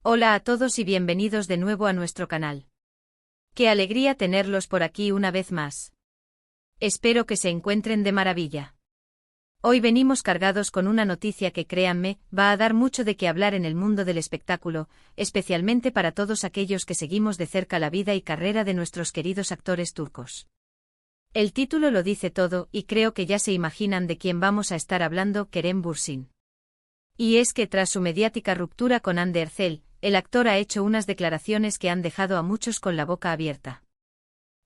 Hola a todos y bienvenidos de nuevo a nuestro canal. Qué alegría tenerlos por aquí una vez más. Espero que se encuentren de maravilla. Hoy venimos cargados con una noticia que, créanme, va a dar mucho de qué hablar en el mundo del espectáculo, especialmente para todos aquellos que seguimos de cerca la vida y carrera de nuestros queridos actores turcos. El título lo dice todo y creo que ya se imaginan de quién vamos a estar hablando: Kerem Bürsin. Y es que tras su mediática ruptura con Hande Erçel, el actor ha hecho unas declaraciones que han dejado a muchos con la boca abierta.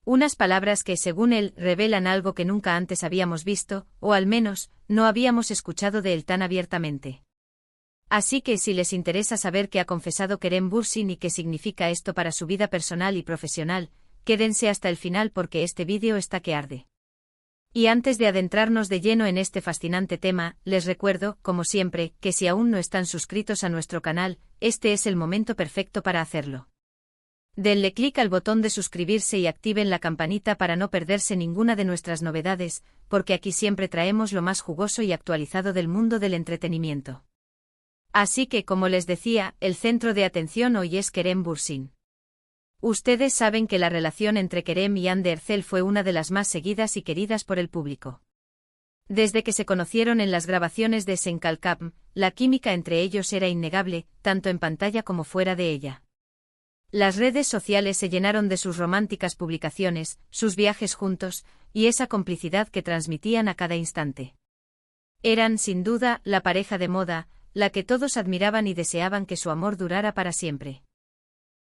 Unas palabras que, según él, revelan algo que nunca antes habíamos visto, o al menos, no habíamos escuchado de él tan abiertamente. Así que si les interesa saber qué ha confesado Kerem Bürsin y qué significa esto para su vida personal y profesional, quédense hasta el final porque este vídeo está que arde. Y antes de adentrarnos de lleno en este fascinante tema, les recuerdo, como siempre, que si aún no están suscritos a nuestro canal, este es el momento perfecto para hacerlo. Denle clic al botón de suscribirse y activen la campanita para no perderse ninguna de nuestras novedades, porque aquí siempre traemos lo más jugoso y actualizado del mundo del entretenimiento. Así que, como les decía, el centro de atención hoy es Kerem Bürsin. Ustedes saben que la relación entre Kerem y Hande Erçel fue una de las más seguidas y queridas por el público. Desde que se conocieron en las grabaciones de Sen Kalkam, la química entre ellos era innegable, tanto en pantalla como fuera de ella. Las redes sociales se llenaron de sus románticas publicaciones, sus viajes juntos, y esa complicidad que transmitían a cada instante. Eran, sin duda, la pareja de moda, la que todos admiraban y deseaban que su amor durara para siempre.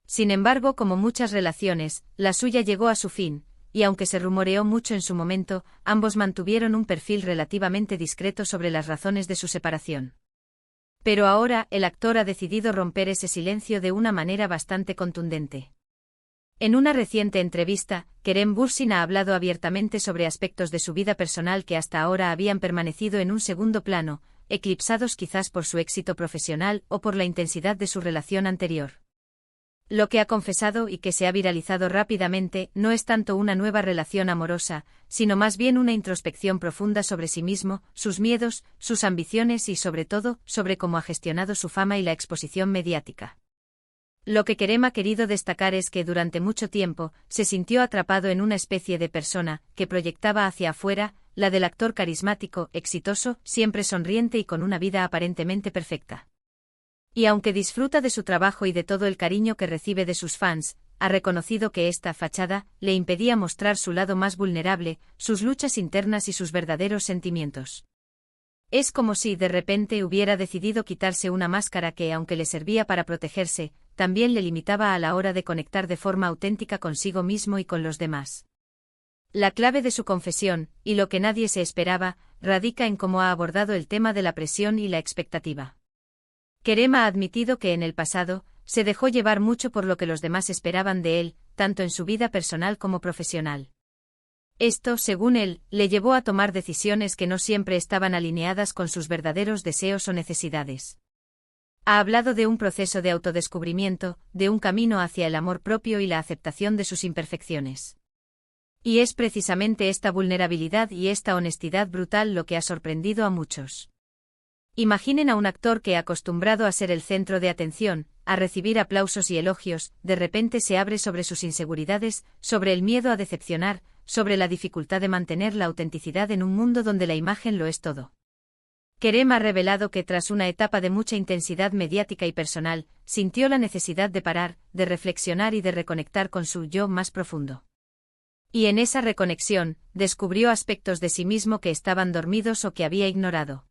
Sin embargo, como muchas relaciones, la suya llegó a su fin, y aunque se rumoreó mucho en su momento, ambos mantuvieron un perfil relativamente discreto sobre las razones de su separación. Pero ahora, el actor ha decidido romper ese silencio de una manera bastante contundente. En una reciente entrevista, Kerem Bürsin ha hablado abiertamente sobre aspectos de su vida personal que hasta ahora habían permanecido en un segundo plano, eclipsados quizás por su éxito profesional o por la intensidad de su relación anterior. Lo que ha confesado y que se ha viralizado rápidamente no es tanto una nueva relación amorosa, sino más bien una introspección profunda sobre sí mismo, sus miedos, sus ambiciones y sobre todo, sobre cómo ha gestionado su fama y la exposición mediática. Lo que Kerem ha querido destacar es que durante mucho tiempo se sintió atrapado en una especie de persona que proyectaba hacia afuera, la del actor carismático, exitoso, siempre sonriente y con una vida aparentemente perfecta. Y aunque disfruta de su trabajo y de todo el cariño que recibe de sus fans, ha reconocido que esta fachada le impedía mostrar su lado más vulnerable, sus luchas internas y sus verdaderos sentimientos. Es como si de repente hubiera decidido quitarse una máscara que, aunque le servía para protegerse, también le limitaba a la hora de conectar de forma auténtica consigo mismo y con los demás. La clave de su confesión, y lo que nadie se esperaba, radica en cómo ha abordado el tema de la presión y la expectativa. Kerem ha admitido que en el pasado, se dejó llevar mucho por lo que los demás esperaban de él, tanto en su vida personal como profesional. Esto, según él, le llevó a tomar decisiones que no siempre estaban alineadas con sus verdaderos deseos o necesidades. Ha hablado de un proceso de autodescubrimiento, de un camino hacia el amor propio y la aceptación de sus imperfecciones. Y es precisamente esta vulnerabilidad y esta honestidad brutal lo que ha sorprendido a muchos. Imaginen a un actor que, acostumbrado a ser el centro de atención, a recibir aplausos y elogios, de repente se abre sobre sus inseguridades, sobre el miedo a decepcionar, sobre la dificultad de mantener la autenticidad en un mundo donde la imagen lo es todo. Kerem ha revelado que tras una etapa de mucha intensidad mediática y personal, sintió la necesidad de parar, de reflexionar y de reconectar con su yo más profundo. Y en esa reconexión, descubrió aspectos de sí mismo que estaban dormidos o que había ignorado.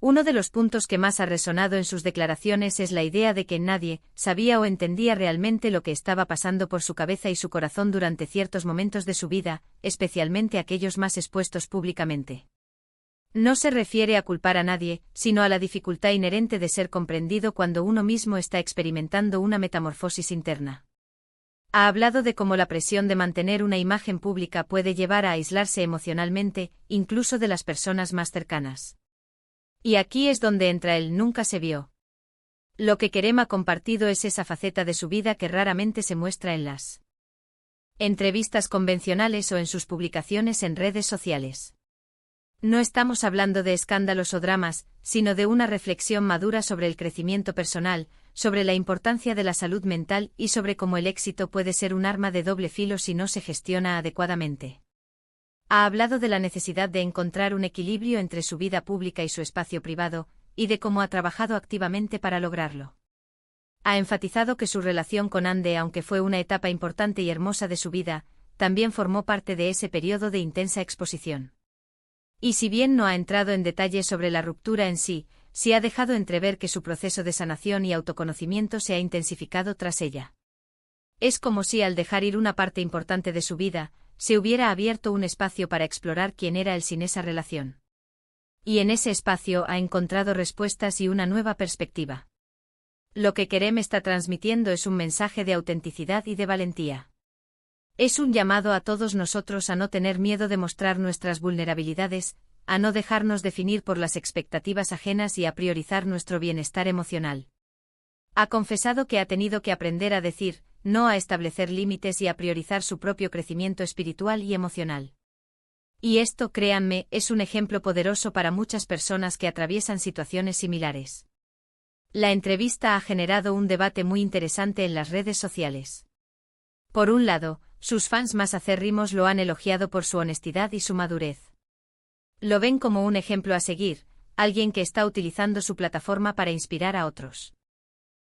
Uno de los puntos que más ha resonado en sus declaraciones es la idea de que nadie sabía o entendía realmente lo que estaba pasando por su cabeza y su corazón durante ciertos momentos de su vida, especialmente aquellos más expuestos públicamente. No se refiere a culpar a nadie, sino a la dificultad inherente de ser comprendido cuando uno mismo está experimentando una metamorfosis interna. Ha hablado de cómo la presión de mantener una imagen pública puede llevar a aislarse emocionalmente, incluso de las personas más cercanas. Y aquí es donde entra el nunca se vio. Lo que Kerem ha compartido es esa faceta de su vida que raramente se muestra en las entrevistas convencionales o en sus publicaciones en redes sociales. No estamos hablando de escándalos o dramas, sino de una reflexión madura sobre el crecimiento personal, sobre la importancia de la salud mental y sobre cómo el éxito puede ser un arma de doble filo si no se gestiona adecuadamente. Ha hablado de la necesidad de encontrar un equilibrio entre su vida pública y su espacio privado, y de cómo ha trabajado activamente para lograrlo. Ha enfatizado que su relación con Andy, aunque fue una etapa importante y hermosa de su vida, también formó parte de ese periodo de intensa exposición. Y si bien no ha entrado en detalles sobre la ruptura en sí, sí ha dejado entrever que su proceso de sanación y autoconocimiento se ha intensificado tras ella. Es como si al dejar ir una parte importante de su vida, se hubiera abierto un espacio para explorar quién era él sin esa relación. Y en ese espacio ha encontrado respuestas y una nueva perspectiva. Lo que Kerem está transmitiendo es un mensaje de autenticidad y de valentía. Es un llamado a todos nosotros a no tener miedo de mostrar nuestras vulnerabilidades, a no dejarnos definir por las expectativas ajenas y a priorizar nuestro bienestar emocional. Ha confesado que ha tenido que aprender a decir no, a establecer límites y a priorizar su propio crecimiento espiritual y emocional. Y esto, créanme, es un ejemplo poderoso para muchas personas que atraviesan situaciones similares. La entrevista ha generado un debate muy interesante en las redes sociales. Por un lado, sus fans más acérrimos lo han elogiado por su honestidad y su madurez. Lo ven como un ejemplo a seguir, alguien que está utilizando su plataforma para inspirar a otros.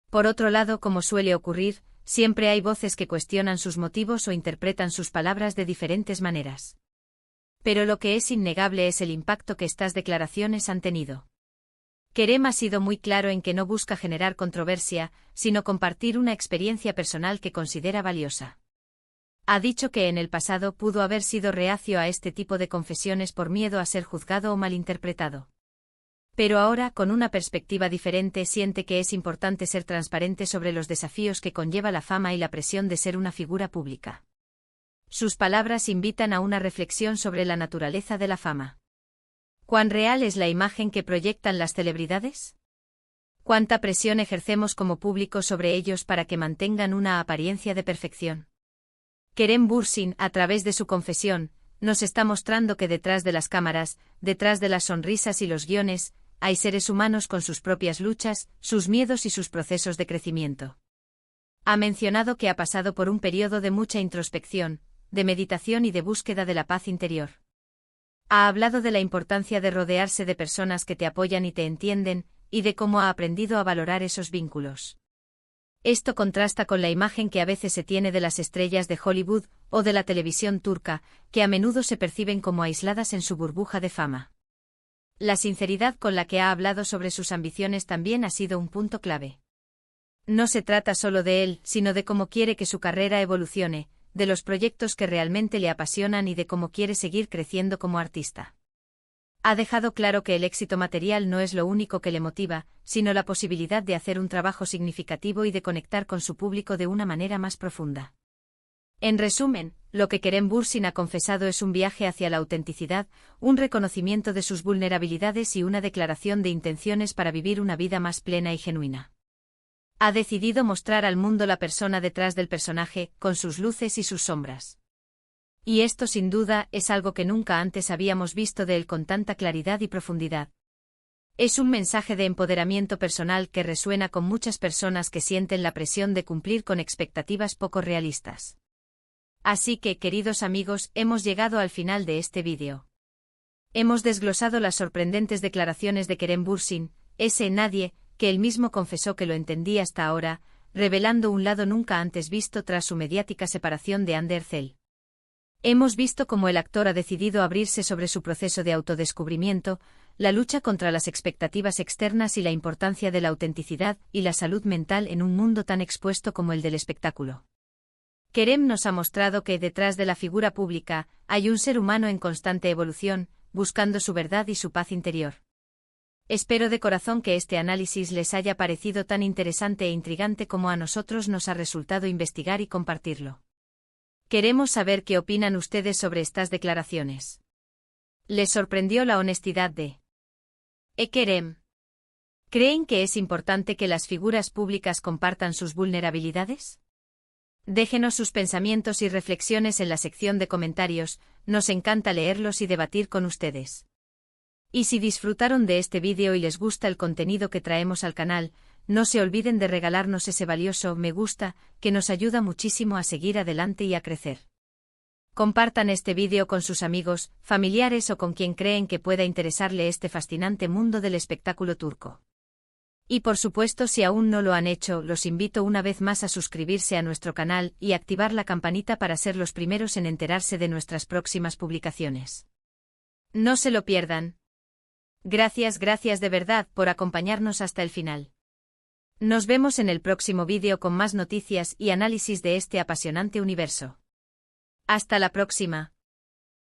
Por otro lado, como suele ocurrir, siempre hay voces que cuestionan sus motivos o interpretan sus palabras de diferentes maneras. Pero lo que es innegable es el impacto que estas declaraciones han tenido. Kerem ha sido muy claro en que no busca generar controversia, sino compartir una experiencia personal que considera valiosa. Ha dicho que en el pasado pudo haber sido reacio a este tipo de confesiones por miedo a ser juzgado o malinterpretado. Pero ahora, con una perspectiva diferente, siente que es importante ser transparente sobre los desafíos que conlleva la fama y la presión de ser una figura pública. Sus palabras invitan a una reflexión sobre la naturaleza de la fama. ¿Cuán real es la imagen que proyectan las celebridades? ¿Cuánta presión ejercemos como público sobre ellos para que mantengan una apariencia de perfección? Kerem Bürsin, a través de su confesión, nos está mostrando que detrás de las cámaras, detrás de las sonrisas y los guiones, hay seres humanos con sus propias luchas, sus miedos y sus procesos de crecimiento. Ha mencionado que ha pasado por un periodo de mucha introspección, de meditación y de búsqueda de la paz interior. Ha hablado de la importancia de rodearse de personas que te apoyan y te entienden, y de cómo ha aprendido a valorar esos vínculos. Esto contrasta con la imagen que a veces se tiene de las estrellas de Hollywood o de la televisión turca, que a menudo se perciben como aisladas en su burbuja de fama. La sinceridad con la que ha hablado sobre sus ambiciones también ha sido un punto clave. No se trata solo de él, sino de cómo quiere que su carrera evolucione, de los proyectos que realmente le apasionan y de cómo quiere seguir creciendo como artista. Ha dejado claro que el éxito material no es lo único que le motiva, sino la posibilidad de hacer un trabajo significativo y de conectar con su público de una manera más profunda. En resumen, lo que Kerem Bürsin ha confesado es un viaje hacia la autenticidad, un reconocimiento de sus vulnerabilidades y una declaración de intenciones para vivir una vida más plena y genuina. Ha decidido mostrar al mundo la persona detrás del personaje, con sus luces y sus sombras. Y esto sin duda es algo que nunca antes habíamos visto de él con tanta claridad y profundidad. Es un mensaje de empoderamiento personal que resuena con muchas personas que sienten la presión de cumplir con expectativas poco realistas. Así que, queridos amigos, hemos llegado al final de este vídeo. Hemos desglosado las sorprendentes declaraciones de Kerem Bürsin, ese nadie, que él mismo confesó que lo entendía hasta ahora, revelando un lado nunca antes visto tras su mediática separación de Hande Erçel. Hemos visto cómo el actor ha decidido abrirse sobre su proceso de autodescubrimiento, la lucha contra las expectativas externas y la importancia de la autenticidad y la salud mental en un mundo tan expuesto como el del espectáculo. Kerem nos ha mostrado que detrás de la figura pública hay un ser humano en constante evolución, buscando su verdad y su paz interior. Espero de corazón que este análisis les haya parecido tan interesante e intrigante como a nosotros nos ha resultado investigar y compartirlo. Queremos saber qué opinan ustedes sobre estas declaraciones. ¿Les sorprendió la honestidad de Kerem? ¿Creen que es importante que las figuras públicas compartan sus vulnerabilidades? Déjenos sus pensamientos y reflexiones en la sección de comentarios, nos encanta leerlos y debatir con ustedes. Y si disfrutaron de este vídeo y les gusta el contenido que traemos al canal, no se olviden de regalarnos ese valioso me gusta, que nos ayuda muchísimo a seguir adelante y a crecer. Compartan este vídeo con sus amigos, familiares o con quien creen que pueda interesarle este fascinante mundo del espectáculo turco. Y por supuesto, si aún no lo han hecho, los invito una vez más a suscribirse a nuestro canal y activar la campanita para ser los primeros en enterarse de nuestras próximas publicaciones. No se lo pierdan. Gracias de verdad por acompañarnos hasta el final. Nos vemos en el próximo vídeo con más noticias y análisis de este apasionante universo. Hasta la próxima.